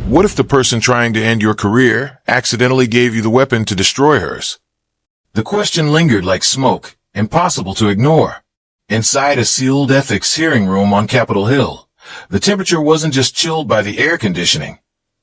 What if the person trying to end your career accidentally gave you the weapon to destroy hers? The question lingered like smoke, impossible to ignore. Inside a sealed ethics hearing room on Capitol Hill, the temperature wasn't just chilled by the air conditioning.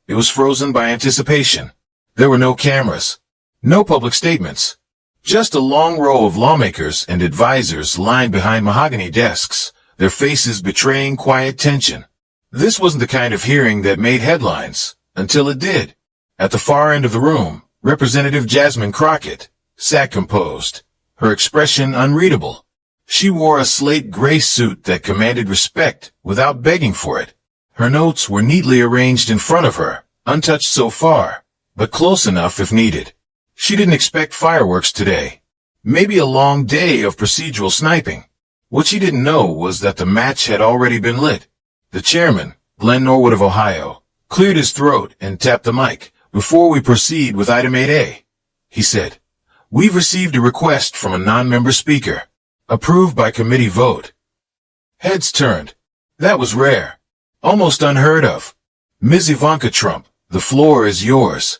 It was frozen by anticipation. There were no cameras, no public statements, just a long row of lawmakers and advisors lined behind mahogany desks, their faces betraying quiet tension. This wasn't the kind of hearing that made headlines, until it did. At the far end of the room, Representative Jasmine Crockett sat composed, her expression unreadable. She wore a slate gray suit that commanded respect without begging for it. Her notes were neatly arranged in front of her, untouched so far, but close enough if needed. She didn't expect fireworks today. Maybe a long day of procedural sniping. What she didn't know was that the match had already been lit. The chairman, Glenn Norwood of Ohio, cleared his throat and tapped the mic. Before we proceed with item 8A, he said, we've received a request from a non-member speaker. Approved by committee vote. Heads turned. That was rare. Almost unheard of. Ms. Ivanka Trump, the floor is yours.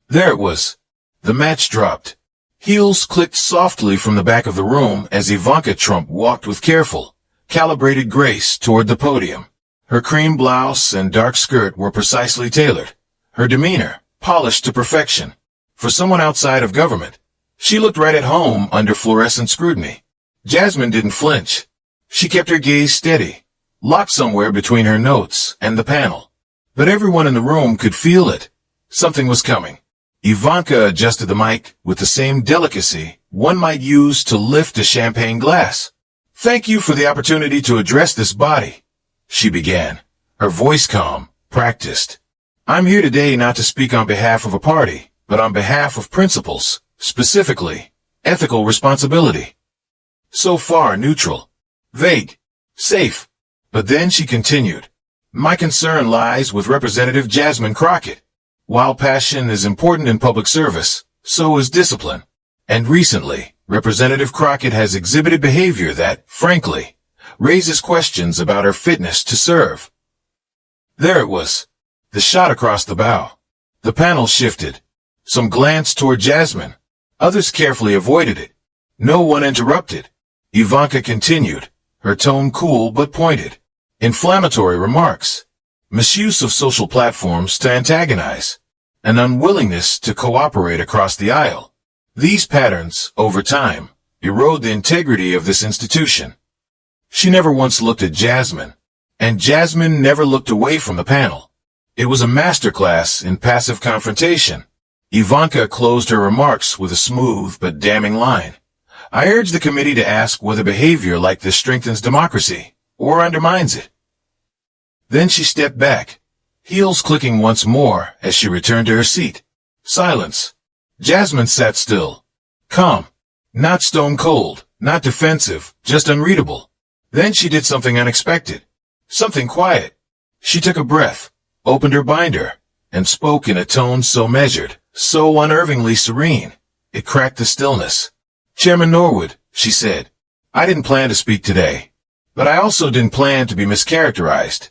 There it was. The match dropped. Heels clicked softly from the back of the room as Ivanka Trump walked with careful, calibrated grace toward the podium. Her cream blouse and dark skirt were precisely tailored. Her demeanor, polished to perfection. For someone outside of government, she looked right at home under fluorescent scrutiny. Jasmine didn't flinch. She kept her gaze steady, locked somewhere between her notes and the panel. But everyone in the room could feel it. Something was coming. Ivanka adjusted the mic with the same delicacy one might use to lift a champagne glass. Thank you for the opportunity to address this body, she began, her voice calm, practiced. I'm here today not to speak on behalf of a party, but on behalf of principles, specifically, ethical responsibility. So far neutral, vague, safe. But then she continued. My concern lies with Representative Jasmine Crockett. While passion is important in public service, so is discipline. And recently, Representative Crockett has exhibited behavior that, frankly, raises questions about her fitness to serve. There it was. The shot across the bow. The panel shifted. Some glanced toward Jasmine. Others carefully avoided it. No one interrupted. Ivanka continued, her tone cool but pointed. Inflammatory remarks. Misuse of social platforms to antagonize. An unwillingness to cooperate across the aisle. These patterns, over time, erode the integrity of this institution. She never once looked at Jasmine, and Jasmine never looked away from the panel. It was a masterclass in passive confrontation. Ivanka closed her remarks with a smooth but damning line. I urge the committee to ask whether behavior like this strengthens democracy or undermines it. Then she stepped back, heels clicking once more as she returned to her seat. Silence. Jasmine sat still, calm, not stone cold, not defensive, just unreadable. Then she did something unexpected, something quiet. She took a breath, opened her binder, and spoke in a tone so measured, so unnervingly serene, it cracked the stillness. Chairman Norwood, she said, I didn't plan to speak today, but I also didn't plan to be mischaracterized.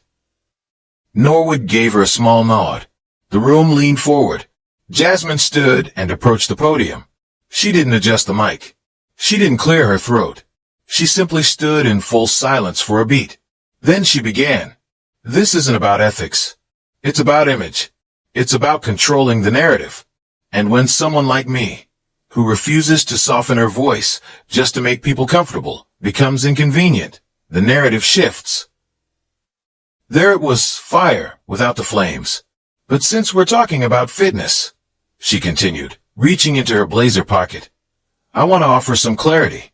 Norwood gave her a small nod. The room leaned forward. Jasmine stood and approached the podium. She didn't adjust the mic. She didn't clear her throat. She simply stood in full silence for a beat. Then she began. This isn't about ethics. It's about image. It's about controlling the narrative. And when someone like me, who refuses to soften her voice just to make people comfortable, becomes inconvenient, the narrative shifts. There it was, fire without the flames. But since we're talking about fitness, she continued, reaching into her blazer pocket, I want to offer some clarity.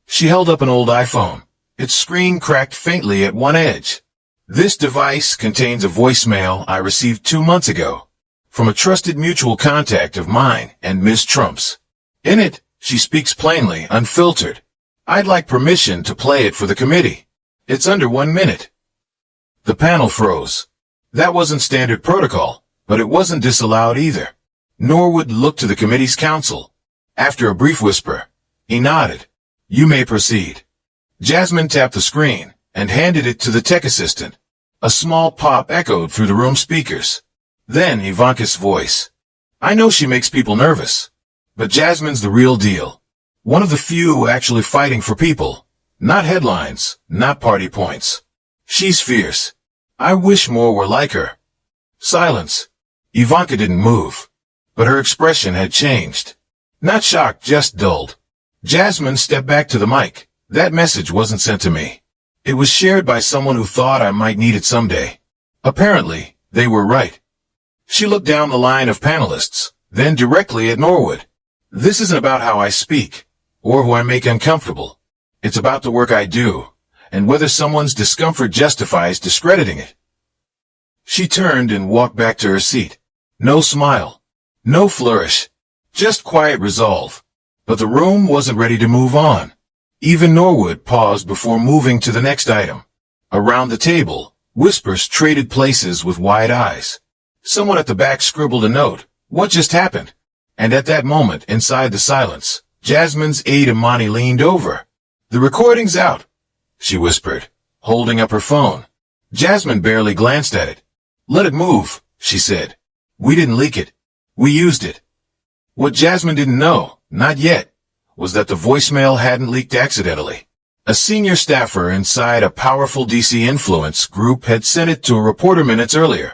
She held up an old iPhone. Its screen cracked faintly at one edge. This device contains a voicemail I received 2 months ago, from a trusted mutual contact of mine and Ms. Trump's. In it, she speaks plainly, unfiltered. I'd like permission to play it for the committee. It's under 1 minute. The panel froze. That wasn't standard protocol, but it wasn't disallowed either. Norwood looked to the committee's counsel. After a brief whisper, he nodded. You may proceed. Jasmine tapped the screen and handed it to the tech assistant. A small pop echoed through the room speakers. Then Ivanka's voice. I know she makes people nervous, but Jasmine's the real deal. One of the few actually fighting for people. Not headlines, not party points. She's fierce. I wish more were like her. Silence. Ivanka didn't move, but her expression had changed. Not shocked, just dulled. Jasmine stepped back to the mic. That message wasn't sent to me. It was shared by someone who thought I might need it someday. Apparently, they were right. She looked down the line of panelists, then directly at Norwood. This isn't about how I speak, or who I make uncomfortable. It's about the work I do, and whether someone's discomfort justifies discrediting it. She turned and walked back to her seat. No smile. No flourish. Just quiet resolve. But the room wasn't ready to move on. Even Norwood paused before moving to the next item. Around the table, whispers traded places with wide eyes. Someone at the back scribbled a note. What just happened? And at that moment, inside the silence, Jasmine's aide Imani leaned over. The recording's out, she whispered, holding up her phone. Jasmine barely glanced at it. Let it move, she said. We didn't leak it. We used it. What Jasmine didn't know, not yet, was that the voicemail hadn't leaked accidentally. A senior staffer inside a powerful DC influence group had sent it to a reporter minutes earlier.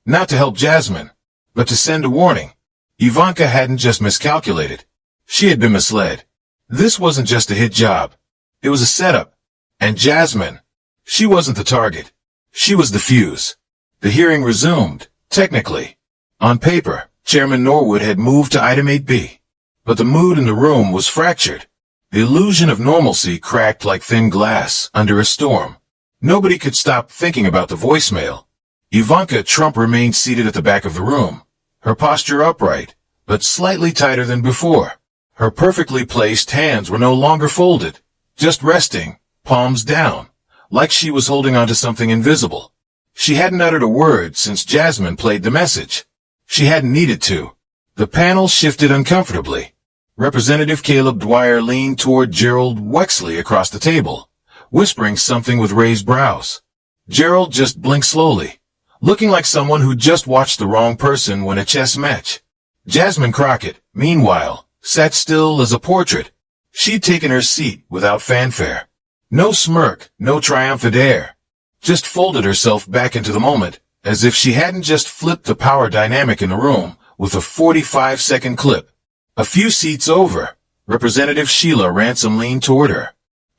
Not to help Jasmine, but to send a warning. Ivanka hadn't just miscalculated. She had been misled. This wasn't just a hit job. It was a setup. And Jasmine, she wasn't the target. She was the fuse. The hearing resumed, technically. On paper, Chairman Norwood had moved to item 8B. But the mood in the room was fractured. The illusion of normalcy cracked like thin glass under a storm. Nobody could stop thinking about the voicemail. Ivanka Trump remained seated at the back of the room, her posture upright, but slightly tighter than before. Her perfectly placed hands were no longer folded, just resting, palms down, like she was holding onto something invisible. She hadn't uttered a word since Jasmine played the message. She hadn't needed to. The panel shifted uncomfortably. Representative Caleb Dwyer leaned toward Gerald Wexley across the table, whispering something with raised brows. Gerald just blinked slowly, looking like someone who just watched the wrong person win a chess match. Jasmine Crockett, meanwhile, sat still as a portrait. She'd taken her seat without fanfare. No smirk, no triumphant air. Just folded herself back into the moment, as if she hadn't just flipped the power dynamic in the room with a 45-second clip. A few seats over, Representative Sheila Ransom leaned toward her.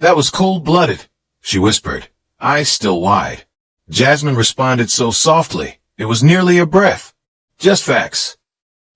That was cold-blooded, she whispered, eyes still wide. Jasmine responded so softly, it was nearly a breath. Just facts.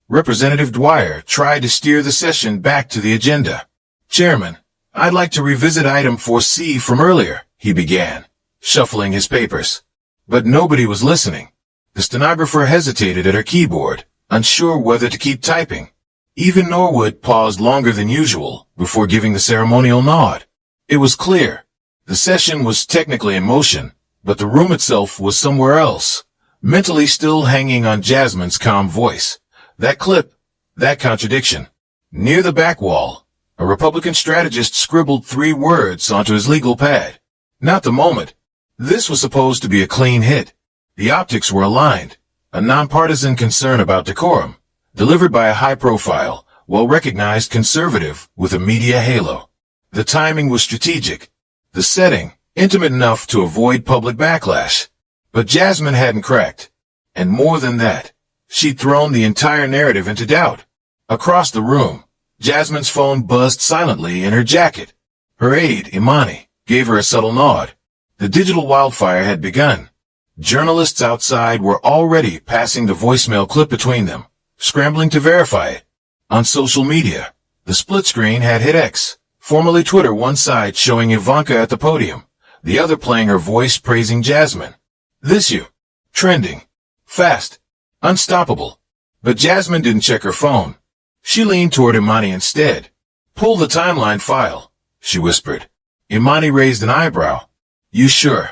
Representative Dwyer tried to steer the session back to the agenda. Chairman, I'd like to revisit item 4C from earlier, he began, shuffling his papers. But nobody was listening. The stenographer hesitated at her keyboard, unsure whether to keep typing. Even Norwood paused longer than usual before giving the ceremonial nod. It was clear. The session was technically in motion, but the room itself was somewhere else, mentally still hanging on Jasmine's calm voice. That clip, that contradiction. Near the back wall, a Republican strategist scribbled 3 words onto his legal pad. Not the moment. This was supposed to be a clean hit. The optics were aligned, a nonpartisan concern about decorum, delivered by a high-profile, well-recognized conservative with a media halo. The timing was strategic. The setting, intimate enough to avoid public backlash. But Jasmine hadn't cracked. And more than that, she'd thrown the entire narrative into doubt. Across the room, Jasmine's phone buzzed silently in her jacket. Her aide, Imani, gave her a subtle nod. The digital wildfire had begun. Journalists outside were already passing the voicemail clip between them, scrambling to verify it. On social media, the split screen had hit X, formerly Twitter, one side showing Ivanka at the podium, the other playing her voice praising Jasmine. This you. Trending. Fast. Unstoppable. But Jasmine didn't check her phone. She leaned toward Imani instead. Pull the timeline file, she whispered. Imani raised an eyebrow. You sure?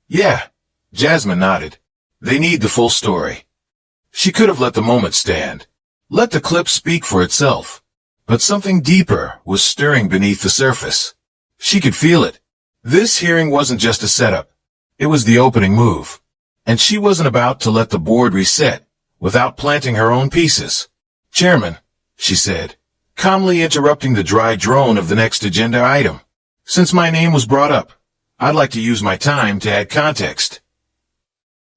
Yeah. Jasmine nodded. They need the full story. She could have let the moment stand. Let the clip speak for itself. But something deeper was stirring beneath the surface. She could feel it. This hearing wasn't just a setup. It was the opening move. And she wasn't about to let the board reset without planting her own pieces. "Chairman," she said, calmly interrupting the dry drone of the next agenda item. "Since my name was brought up, I'd like to use my time to add context."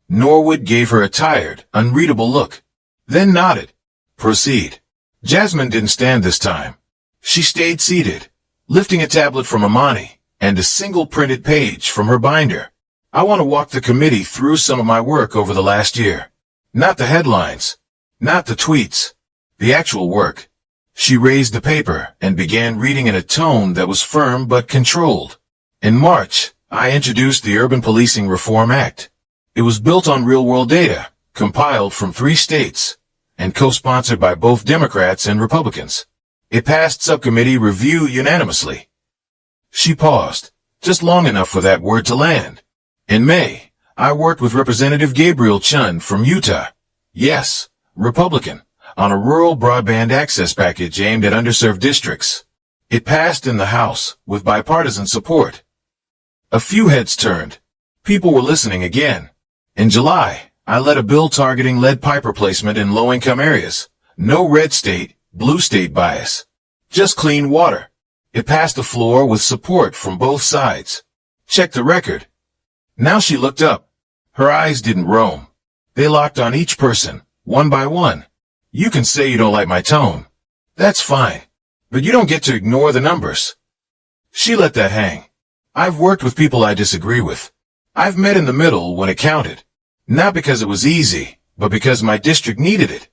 Norwood gave her a tired, unreadable look, then nodded. "Proceed." Jasmine didn't stand this time. She stayed seated, lifting a tablet from Imani and a single printed page from her binder. "I want to walk the committee through some of my work over the last year. Not the headlines, not the tweets, the actual work." She raised the paper and began reading in a tone that was firm but controlled. "In March, I introduced the Urban Policing Reform Act. It was built on real-world data, compiled from 3 states, and co-sponsored by both Democrats and Republicans. It passed subcommittee review unanimously." She paused, just long enough for that word to land. "In May, I worked with Representative Gabriel Chun from Utah, yes, Republican, on a rural broadband access package aimed at underserved districts. It passed in the House with bipartisan support." A few heads turned. People were listening again. "In July, I led a bill targeting lead pipe replacement in low-income areas. No red state, blue state bias. Just clean water. It passed the floor with support from both sides. Check the record." Now she looked up. Her eyes didn't roam. They locked on each person, one by one. "You can say you don't like my tone. That's fine. But you don't get to ignore the numbers." She let that hang. "I've worked with people I disagree with. I've met in the middle when it counted. Not because it was easy, but because my district needed it."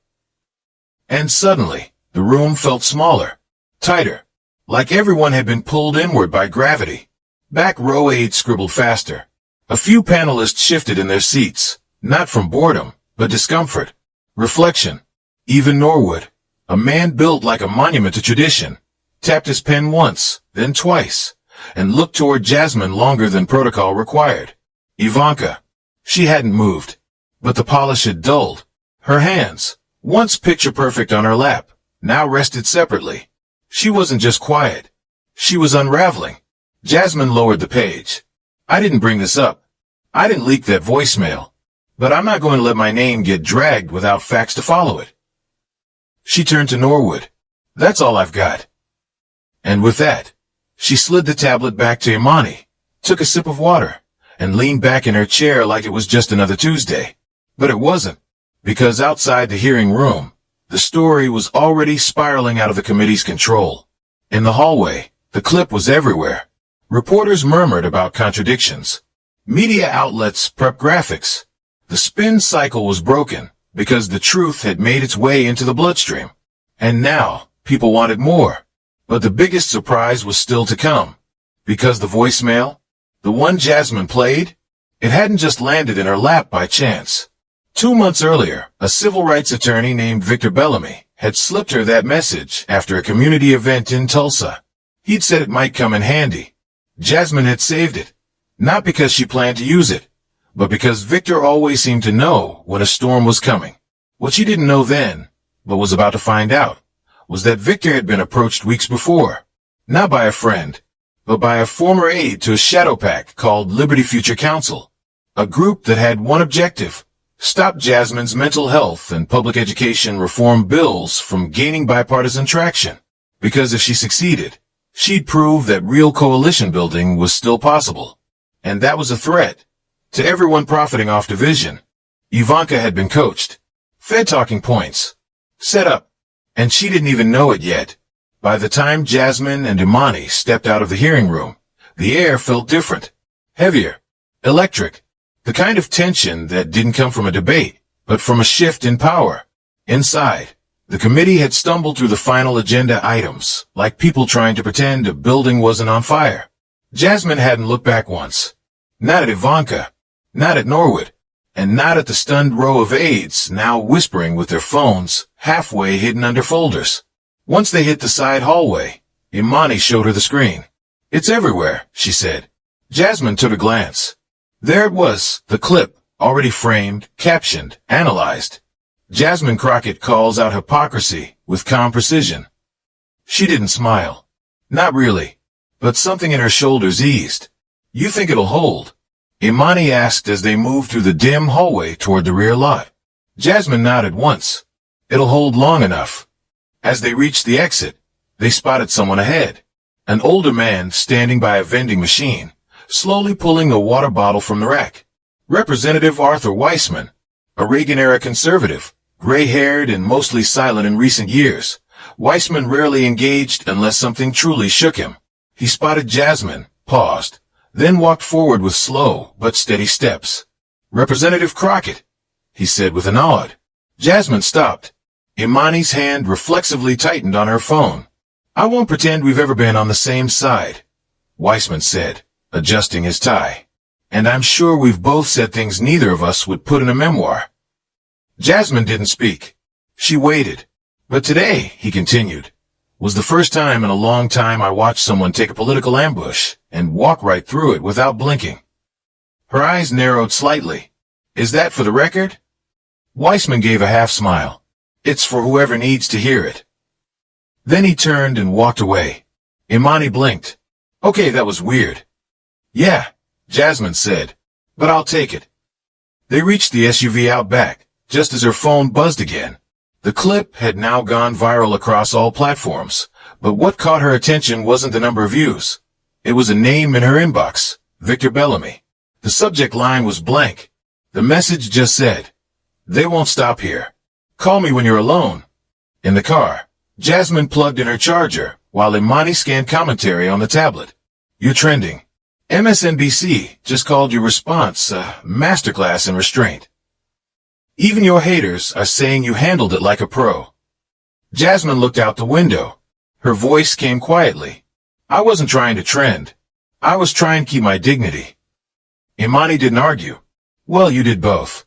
And suddenly, the room felt smaller, tighter, like everyone had been pulled inward by gravity. Back row aides scribbled faster. A few panelists shifted in their seats, not from boredom, but discomfort. Reflection. Even Norwood, a man built like a monument to tradition, tapped his pen once, then twice, and looked toward Jasmine longer than protocol required. Ivanka. She hadn't moved, but the polish had dulled. Her hands, once picture-perfect on her lap, now rested separately. She wasn't just quiet. She was unraveling. Jasmine lowered the page. "I didn't bring this up. I didn't leak that voicemail. But I'm not going to let my name get dragged without facts to follow it." She turned to Norwood. "That's all I've got." And with that, she slid the tablet back to Imani, took a sip of water, and leaned back in her chair like it was just another Tuesday. But it wasn't, because outside the hearing room, the story was already spiraling out of the committee's control. In the hallway, the clip was everywhere. Reporters murmured about contradictions. Media outlets prepped graphics. The spin cycle was broken because the truth had made its way into the bloodstream. And now, people wanted more. But the biggest surprise was still to come. Because the voicemail, the one Jasmine played, it hadn't just landed in her lap by chance. 2 months earlier, a civil rights attorney named Victor Bellamy had slipped her that message after a community event in Tulsa. He'd said it might come in handy. Jasmine had saved it, not because she planned to use it, but because Victor always seemed to know when a storm was coming. What she didn't know then, but was about to find out, was that Victor had been approached weeks before, not by a friend, but by a former aide to a shadow PAC called Liberty Future Council, a group that had one objective: stop Jasmine's mental health and public education reform bills from gaining bipartisan traction. Because if she succeeded, she'd prove that real coalition building was still possible. And that was a threat to everyone profiting off division. Ivanka had been coached, fed talking points, set up, and she didn't even know it yet. By the time Jasmine and Imani stepped out of the hearing room, the air felt different, heavier, electric, the kind of tension that didn't come from a debate, but from a shift in power. Inside, the committee had stumbled through the final agenda items, like people trying to pretend a building wasn't on fire. Jasmine hadn't looked back once. Not at Ivanka, not at Norwood, and not at the stunned row of aides now whispering with their phones halfway hidden under folders. Once they hit the side hallway, Imani showed her the screen. "It's everywhere," she said. Jasmine took a glance. There it was, the clip, already framed, captioned, analyzed. Jasmine Crockett calls out hypocrisy with calm precision. She didn't smile. Not really. But something in her shoulders eased. "You think it'll hold?" Imani asked as they moved through the dim hallway toward the rear lot. Jasmine nodded once. It'll hold long enough. As they reached the exit, they spotted someone ahead. An older man standing by a vending machine, slowly pulling a water bottle from the rack. Representative Arthur Weissman, a Reagan-era conservative, gray-haired and mostly silent in recent years. Weissman rarely engaged unless something truly shook him. He spotted Jasmine, paused, then walked forward with slow but steady steps. Representative Crockett, he said with a nod. Jasmine stopped. Imani's hand reflexively tightened on her phone. I won't pretend we've ever been on the same side, Weissman said, adjusting his tie. And I'm sure we've both said things neither of us would put in a memoir. Jasmine didn't speak. She waited. But today, he continued, was the first time in a long time I watched someone take a political ambush and walk right through it without blinking. Her eyes narrowed slightly. Is that for the record? Weissman gave a half smile. It's for whoever needs to hear it. Then he turned and walked away. Imani blinked. Okay, that was weird. Yeah, Jasmine said, but I'll take it. They reached the SUV out back, just as her phone buzzed again. The clip had now gone viral across all platforms, but what caught her attention wasn't the number of views. It was a name in her inbox, Victor Bellamy. The subject line was blank. The message just said, "They won't stop here. Call me when you're alone." In the car, Jasmine plugged in her charger, while Imani scanned commentary on the tablet. You're trending. MSNBC just called your response a masterclass in restraint. Even your haters are saying you handled it like a pro. Jasmine looked out the window. Her voice came quietly. I wasn't trying to trend. I was trying to keep my dignity. Imani didn't argue. Well, you did both.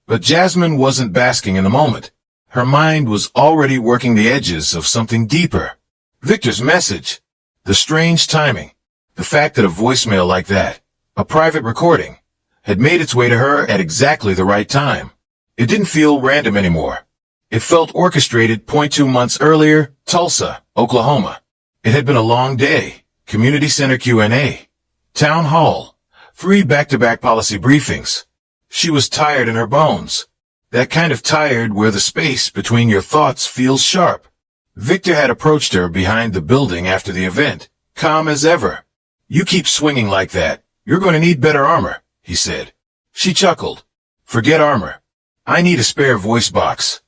But Jasmine wasn't basking in the moment. Her mind was already working the edges of something deeper. Victor's message. The strange timing. The fact that a voicemail like that, a private recording, had made its way to her at exactly the right time. It didn't feel random anymore. It felt orchestrated. 2 months earlier, Tulsa, Oklahoma. It had been a long day. Community center Q&A. Town hall. 3 back-to-back policy briefings. She was tired in her bones. That kind of tired where the space between your thoughts feels sharp. Victor had approached her behind the building after the event, calm as ever. You keep swinging like that. You're going to need better armor, he said. She chuckled. Forget armor. I need a spare voice box.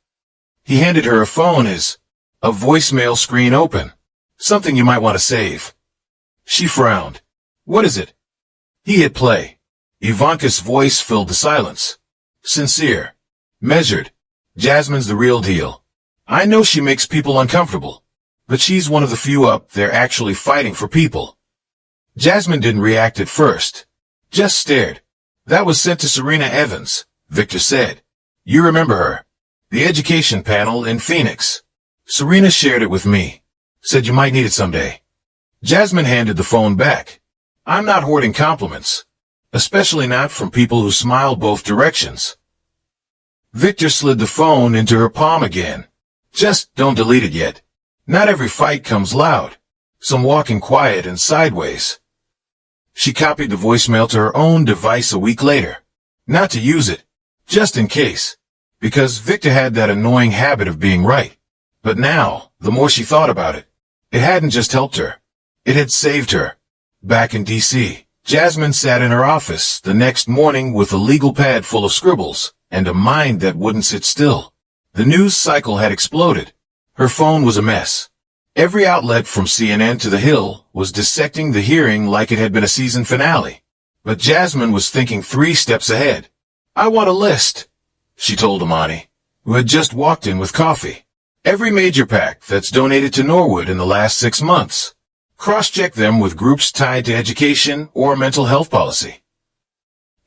He handed her a phone, a voicemail screen open. Something you might want to save. She frowned. What is it? He hit play. Ivanka's voice filled the silence. Sincere. Measured. Jasmine's the real deal. I know she makes people uncomfortable, but she's one of the few up there actually fighting for people. Jasmine didn't react at first. Just stared. That was sent to Serena Evans, Victor said. You remember her. The education panel in Phoenix. Serena shared it with me. Said you might need it someday. Jasmine handed the phone back. I'm not hoarding compliments. Especially not from people who smile both directions. Victor slid the phone into her palm again. Just don't delete it yet. Not every fight comes loud. Some walking quiet and sideways. She copied the voicemail to her own device a week later. Not to use it. Just in case. Because Victor had that annoying habit of being right. But now, the more she thought about it, it hadn't just helped her. It had saved her. Back in D.C., Jasmine sat in her office the next morning with a legal pad full of scribbles and a mind that wouldn't sit still. The news cycle had exploded. Her phone was a mess. Every outlet from CNN to The Hill was dissecting the hearing like it had been a season finale. But Jasmine was thinking 3 steps ahead. I want a list, she told Imani, who had just walked in with coffee. Every major PAC that's donated to Norwood in the last 6 months. Cross-check them with groups tied to education or mental health policy.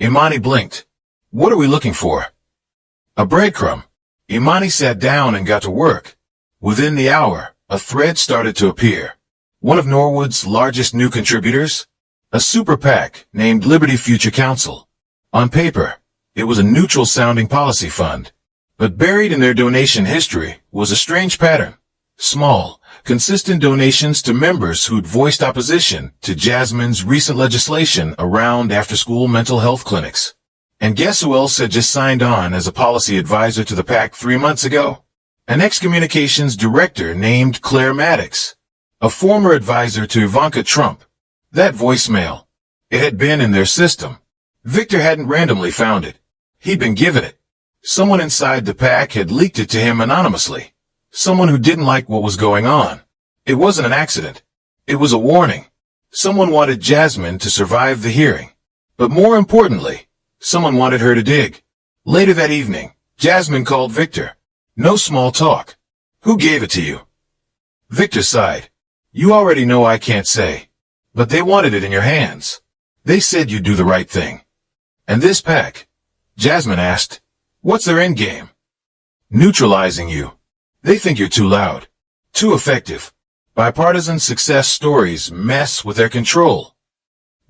Imani blinked. What are we looking for? A breadcrumb. Imani sat down and got to work. Within the hour, a thread started to appear. One of Norwood's largest new contributors? A super PAC named Liberty Future Council. On paper, it was a neutral-sounding policy fund. But buried in their donation history was a strange pattern. Small, consistent donations to members who'd voiced opposition to Jasmine's recent legislation around after-school mental health clinics. And guess who else had just signed on as a policy advisor to the PAC 3 months ago? An ex-communications director named Claire Maddox, a former advisor to Ivanka Trump. That voicemail, it had been in their system. Victor hadn't randomly found it. He'd been given it. Someone inside the PAC had leaked it to him anonymously. Someone who didn't like what was going on. It wasn't an accident. It was a warning. Someone wanted Jasmine to survive the hearing. But more importantly, someone wanted her to dig. Later that evening, Jasmine called Victor. No small talk. Who gave it to you? Victor sighed. You already know I can't say. But they wanted it in your hands. They said you'd do the right thing. And this PAC? Jasmine asked. What's their end game? Neutralizing you. They think you're too loud. Too effective. Bipartisan success stories mess with their control.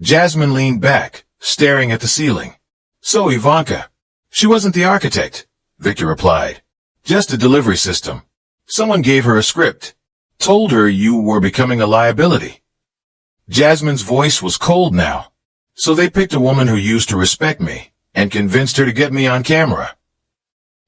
Jasmine leaned back, staring at the ceiling. So Ivanka. She wasn't the architect, Victor replied. Just a delivery system. Someone gave her a script. Told her you were becoming a liability. Jasmine's voice was cold now. So they picked a woman who used to respect me, and convinced her to get me on camera.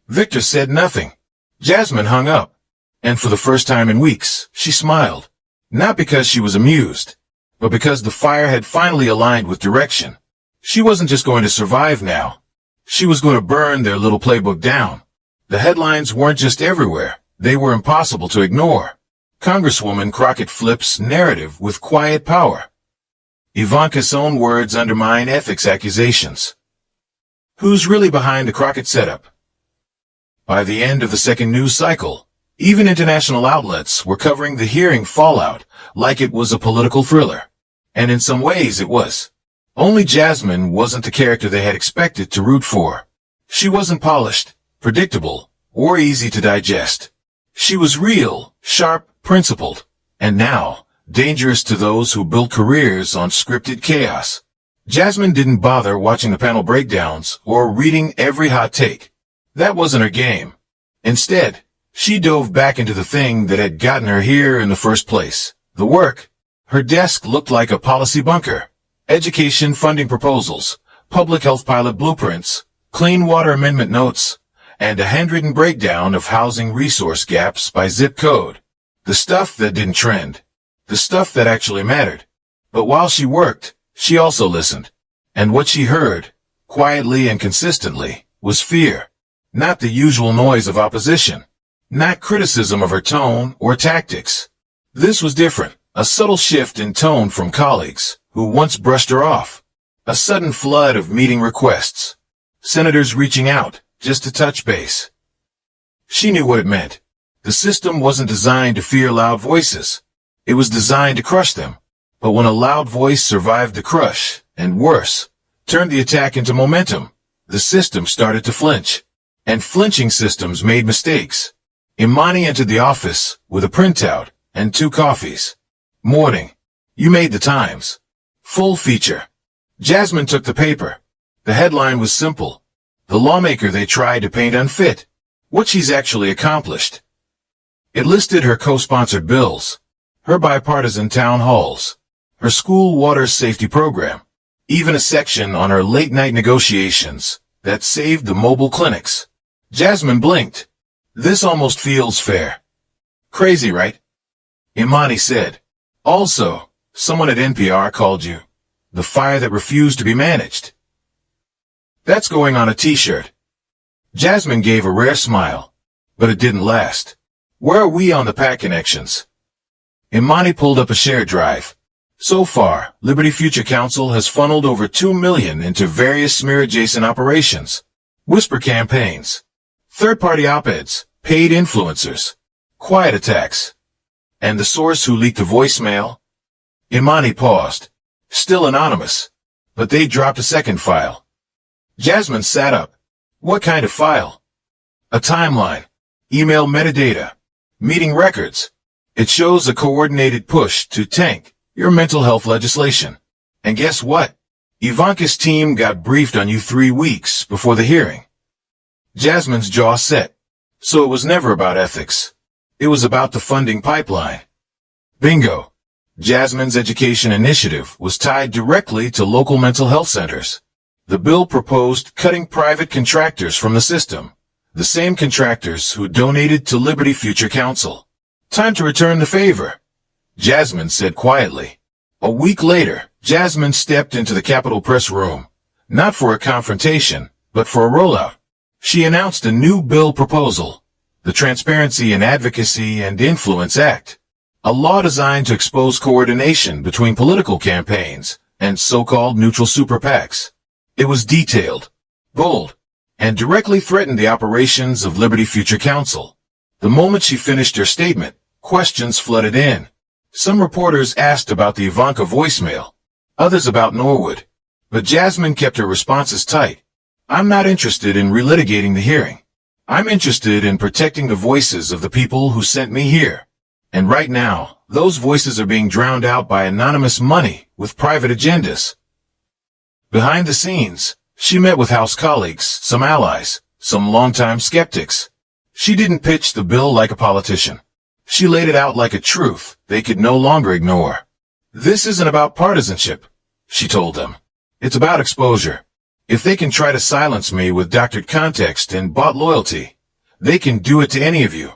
Victor said nothing. Jasmine hung up. And for the first time in weeks, she smiled. Not because she was amused, but because the fire had finally aligned with direction. She wasn't just going to survive now. She was going to burn their little playbook down. The headlines weren't just everywhere. They were impossible to ignore. Congresswoman Crockett flips narrative with quiet power. Ivanka's own words undermine ethics accusations. Who's really behind the Crockett setup? By the end of the second news cycle, even international outlets were covering the hearing fallout like it was a political thriller. And in some ways it was. Only Jasmine wasn't the character they had expected to root for. She wasn't polished, predictable, or easy to digest. She was real, sharp, principled, and now, dangerous to those who built careers on scripted chaos. Jasmine didn't bother watching the panel breakdowns or reading every hot take. That wasn't her game. Instead, she dove back into the thing that had gotten her here in the first place, the work. Her desk looked like a policy bunker. Education funding proposals, public health pilot blueprints, clean water amendment notes, and a handwritten breakdown of housing resource gaps by zip code. The stuff that didn't trend. The stuff that actually mattered. But while she worked, she also listened. And what she heard, quietly and consistently, was fear. Not the usual noise of opposition. Not criticism of her tone or tactics. This was different. A subtle shift in tone from colleagues who once brushed her off. A sudden flood of meeting requests. Senators reaching out just to touch base. She knew what it meant. The system wasn't designed to fear loud voices. It was designed to crush them. But when a loud voice survived the crush, and worse, turned the attack into momentum, the system started to flinch. And flinching systems made mistakes. Imani entered the office with a printout and 2 coffees. Morning. You made the Times. Full feature. Jasmine took the paper. The headline was simple. The lawmaker they tried to paint unfit. What she's actually accomplished. It listed her co-sponsored bills, her bipartisan town halls, her school water safety program, even a section on her late-night negotiations that saved the mobile clinics. Jasmine blinked. This almost feels fair. Crazy, right? Imani said. Also, someone at NPR called you the fire that refused to be managed. That's going on a t-shirt. Jasmine gave a rare smile, but it didn't last. Where are we on the PAC connections? Imani pulled up a shared drive. So far, Liberty Future Council has funneled over $2 million into various smear-adjacent operations. Whisper campaigns. Third-party op-eds. Paid influencers. Quiet attacks. And the source who leaked the voicemail? Imani paused. Still anonymous. But they dropped a second file. Jasmine sat up. What kind of file? A timeline. Email metadata. Meeting records. It shows a coordinated push to tank your mental health legislation. And guess what? Ivanka's team got briefed on you 3 weeks before the hearing. Jasmine's jaw set. So it was never about ethics. It was about the funding pipeline. Bingo. Jasmine's education initiative was tied directly to local mental health centers. The bill proposed cutting private contractors from the system, the same contractors who donated to Liberty Future Council. Time to return the favor, Jasmine said quietly. A week later, Jasmine stepped into the Capitol Press room, not for a confrontation, but for a rollout. She announced a new bill proposal, the Transparency and Advocacy and Influence Act, a law designed to expose coordination between political campaigns and so-called neutral super PACs. It was detailed, bold, and directly threatened the operations of Liberty Future Council. The moment she finished her statement, questions flooded in. Some reporters asked about the Ivanka voicemail, others about Norwood. But Jasmine kept her responses tight. I'm not interested in relitigating the hearing. I'm interested in protecting the voices of the people who sent me here. And right now, those voices are being drowned out by anonymous money with private agendas. Behind the scenes, she met with House colleagues, some allies, some longtime skeptics. She didn't pitch the bill like a politician. She laid it out like a truth they could no longer ignore. This isn't about partisanship, she told them. It's about exposure. If they can try to silence me with doctored context and bought loyalty, they can do it to any of you.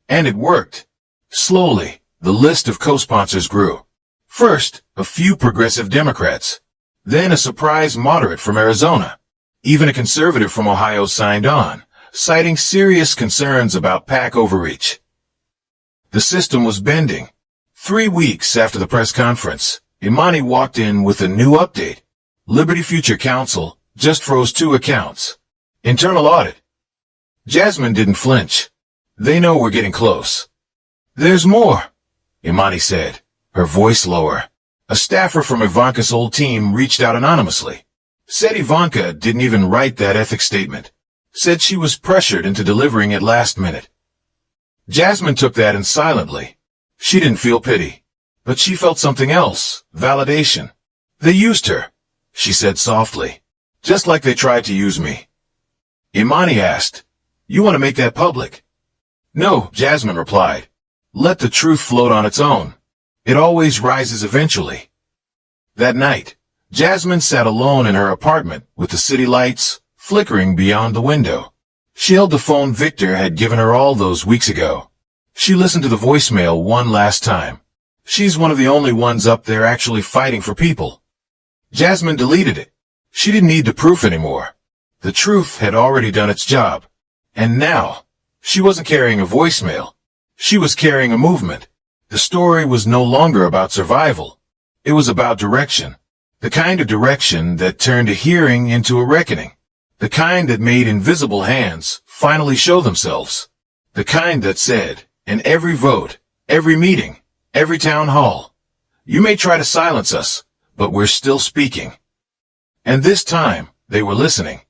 And it worked. Slowly, the list of co-sponsors grew. First, a few progressive Democrats. Then a surprise moderate from Arizona. Even a conservative from Ohio signed on, citing serious concerns about PAC overreach. The system was bending. 3 weeks after the press conference, Imani walked in with a new update. Liberty Future Council just froze 2 accounts. Internal audit. Jasmine didn't flinch. They know we're getting close. There's more, Imani said, her voice lower. A staffer from Ivanka's old team reached out anonymously. Said Ivanka didn't even write that ethics statement. Said she was pressured into delivering it last minute. Jasmine took that in silently. She didn't feel pity. But she felt something else, validation. They used her, she said softly, just like they tried to use me. Imani asked, you want to make that public? No, Jasmine replied. Let the truth float on its own. It always rises eventually. That night, Jasmine sat alone in her apartment with the city lights flickering beyond the window. She held the phone Victor had given her all those weeks ago. She listened to the voicemail one last time. She's one of the only ones up there actually fighting for people. Jasmine deleted it. She didn't need the proof anymore. The truth had already done its job. And now, she wasn't carrying a voicemail. She was carrying a movement. The story was no longer about survival. It was about direction. The kind of direction that turned a hearing into a reckoning. The kind that made invisible hands finally show themselves. The kind that said, in every vote, every meeting, every town hall, you may try to silence us, but we're still speaking. And this time, they were listening.